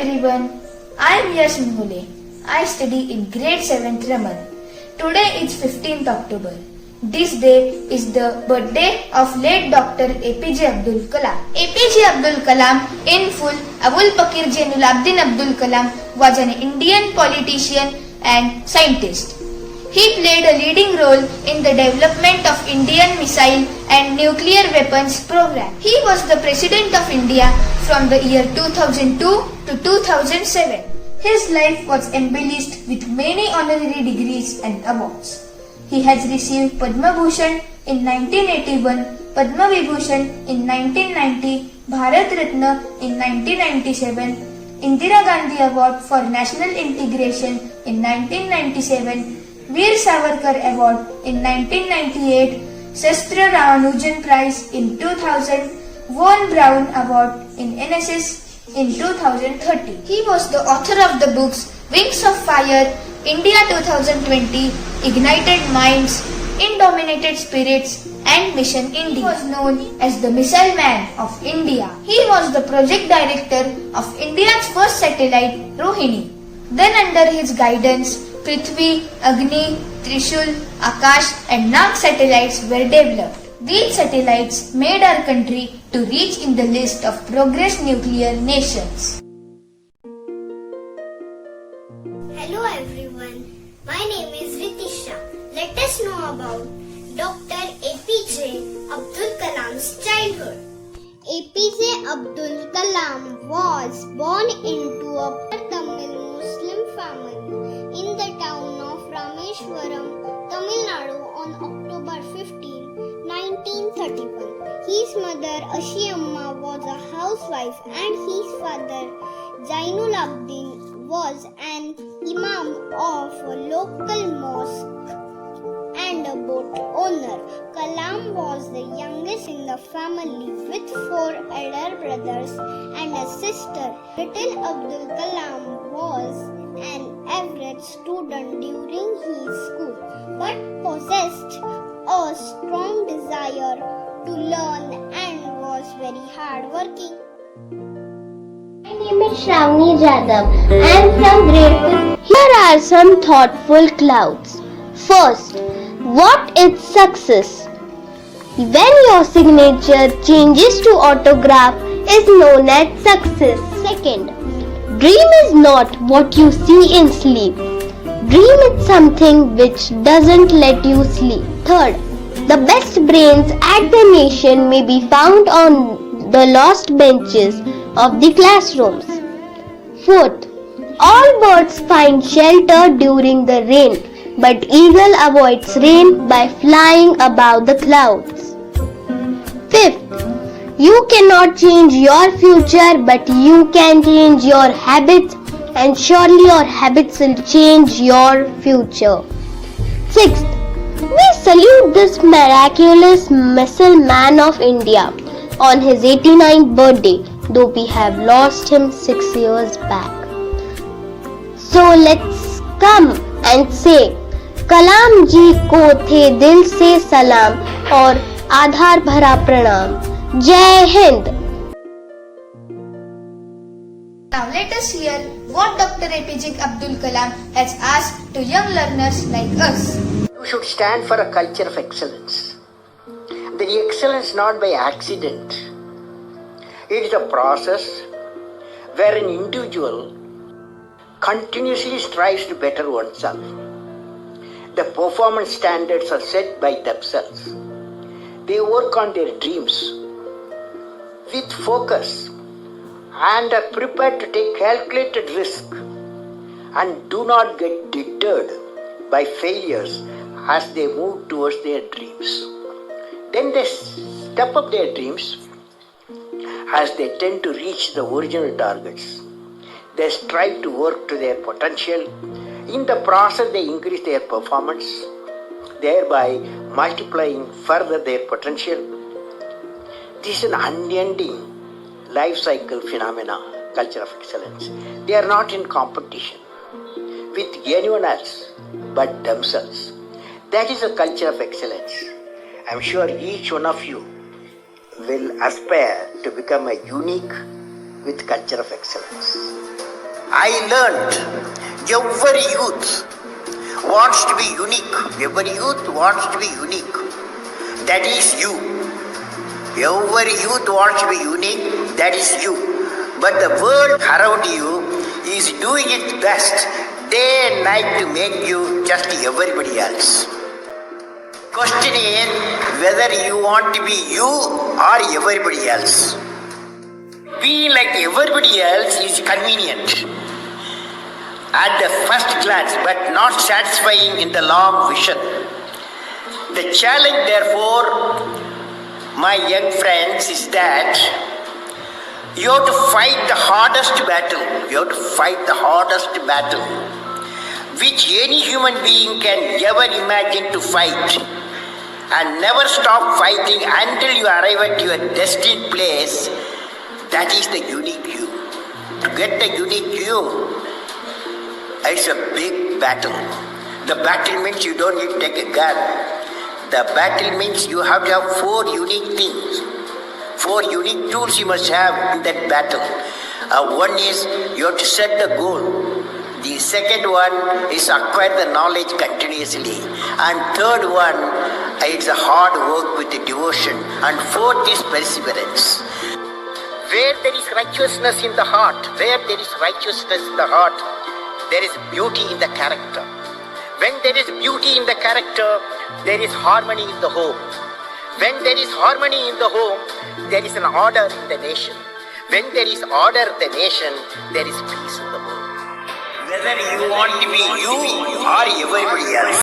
everyone, I am Yash Mihule. I study in grade 7th Raman. Today is 15th October. This day is the birthday of late Dr. APJ Abdul Kalam. APJ Abdul Kalam, in full, Abul Pakir Jainul-Abidin Abdul Kalam, was an Indian politician and scientist. He played a leading role in the development of Indian missile and nuclear weapons program. He was the President of India from the year 2002 to 2007. His life was embellished with many honorary degrees and awards. He has received Padma Bhushan in 1981, Padma Vibhushan in 1990, Bharat Ratna in 1997, Indira Gandhi Award for National Integration in 1997, Veer Savarkar Award in 1998, Shastra Ramanujan Prize in 2000, Von Braun Award in NSS in 2013. He was the author of the books Wings of Fire, India 2020, Ignited Minds, Indominated Spirits and Mission India. He was known as the Missile Man of India. He was the project director of India's first satellite, Rohini. Then under his guidance, Prithvi, Agni, Trishul, Akash and Nag satellites were developed. These satellites made our country to reach in the list of progress nuclear nations. Hello everyone, my name is Ritisha. Let us know about Dr. APJ Abdul Kalam's childhood. APJ Abdul Kalam was born into a Tamil Muslim family in the town of Rameshwaram, Tamil Nadu on October 15, 1931. His mother Ashiamma was a housewife and his father Jainul-Abidin was an imam of a local mosque and a boat owner. Kalam was the youngest in the family with 4 elder brothers and a sister. Little Abdul Kalam was an average student during his school but possessed a strong desire to learn and was very hardworking. My name is Shravani Jadhav. I am from grade 5. Here are some thoughtful clouds. First, what is success? When your signature changes to autograph is known as success. Second, dream is not what you see in sleep. Dream is something which doesn't let you sleep. Third, the best brains at the nation may be found on the lost benches of the classrooms. Fourth, all birds find shelter during the rain, but eagle avoids rain by flying above the clouds. Fifth, you cannot change your future, but you can change your habits, and surely your habits will change your future. Sixth, we salute this miraculous missile man of India on his 89th birthday, though we have lost him 6 years back. So let's come and say, कलाम जी को थे दिल से सलाम और आधार भरा प्रणाम. जय Hind. Now let us hear what Dr. APJ Abdul Kalam has asked to young learners like us. You should stand for a culture of excellence. The excellence not by accident. It is a process where an individual continuously strives to better oneself. The performance standards are set by themselves. They work on their dreams with focus and are prepared to take calculated risk and do not get deterred by failures as they move towards their dreams. Then they step up their dreams as they tend to reach the original targets. They strive to work to their potential. In the process, they increase their performance, thereby multiplying further their potential. This is an unending life cycle phenomena, culture of excellence. They are not in competition with anyone else but themselves. That is a culture of excellence. I am sure each one of you will aspire to become a unique with culture of excellence. I learned every youth wants to be unique. Every youth wants to be unique. That is you. Every youth wants to be unique. That is you. But the world around you is doing its best day and night to make you just everybody else. Question is whether you want to be you or everybody else. Being like everybody else is convenient at the first glance, but not satisfying in the long vision. The challenge, therefore, my young friends, is that you have to fight the hardest battle. You have to fight the hardest battle which any human being can ever imagine to fight, and never stop fighting until you arrive at your destined place. That is the unique you. To get the unique you, it's a big battle. The battle means you don't need to take a gun. The battle means you have to have 4 unique things. 4 unique tools you must have in that battle. One is you have to set the goal. The second one is acquire the knowledge continuously. And third one is a hard work with the devotion. And fourth is perseverance. Where there is righteousness in the heart, there is beauty in the character. When there is beauty in the character, there is harmony in the home. When there is harmony in the home, there is an order in the nation. When there is order in the nation, there is peace in the world. Whether you want to be you or everybody else.